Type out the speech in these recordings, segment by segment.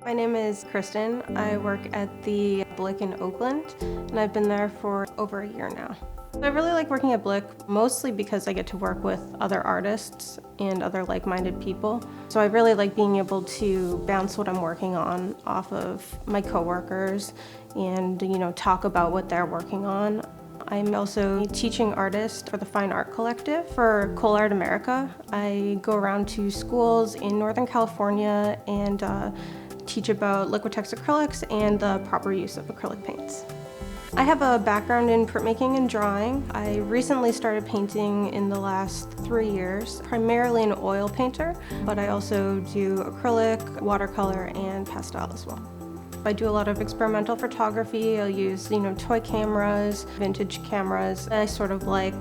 My name is Kristen. I work at the Blick in Oakland, and I've been there for over a year now. I really like working at Blick, mostly because I get to work with other artists and other like-minded people. So I really like being able to bounce what I'm working on off of my coworkers and, talk about what they're working on. I'm also a teaching artist for the Fine Art Collective for Coal Art America. I go around to schools in Northern California and teach about Liquitex acrylics and the proper use of acrylic paints. I have a background in printmaking and drawing. I recently started painting in the last 3 years, primarily an oil painter, but I also do acrylic, watercolor, and pastel as well. I do a lot of experimental photography. I'll use, toy cameras, vintage cameras. I sort of like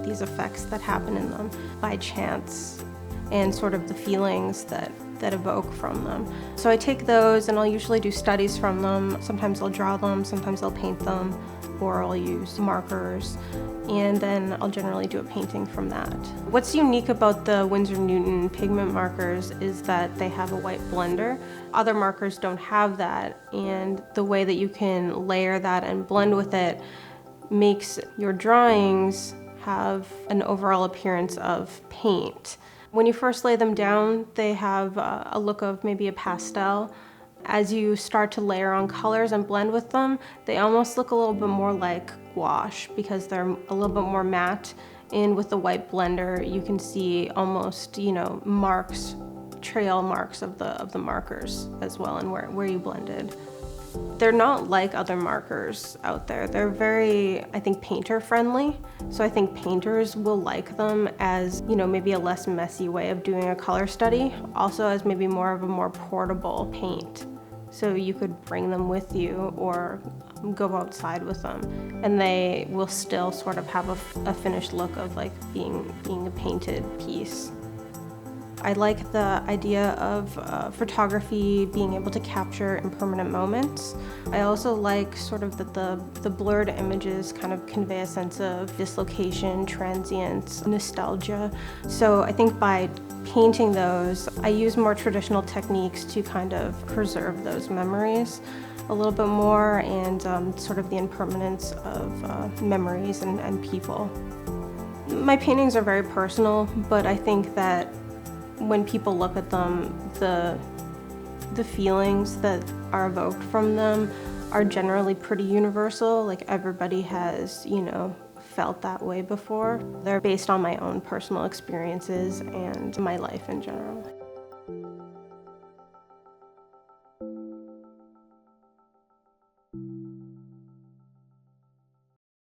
these effects that happen in them by chance and sort of the feelings that evoke from them. So I take those and I'll usually do studies from them. Sometimes I'll draw them, sometimes I'll paint them, or I'll use markers, and then I'll generally do a painting from that. What's unique about the Winsor Newton Pigment Markers is that they have a white blender. Other markers don't have that, and the way that you can layer that and blend with it makes your drawings have an overall appearance of paint. When you first lay them down, they have a look of maybe a pastel. As you start to layer on colors and blend with them, they almost look a little bit more like gouache because they're a little bit more matte. And with the white blender, you can see almost, marks, trail marks of the markers as well, and where you blended. They're not like other markers out there. They're very, I think, painter friendly. So I think painters will like them as, maybe a less messy way of doing a color study. Also as maybe more of a more portable paint. So you could bring them with you or go outside with them, and they will still sort of have a finished look of like being a painted piece. I like the idea of photography being able to capture impermanent moments. I also like sort of that the blurred images kind of convey a sense of dislocation, transience, nostalgia. So I think by painting those, I use more traditional techniques to kind of preserve those memories a little bit more, and sort of the impermanence of memories and people. My paintings are very personal, but I think that when people look at them, the feelings that are evoked from them are generally pretty universal. Like everybody has, felt that way before. They're based on my own personal experiences and my life in general.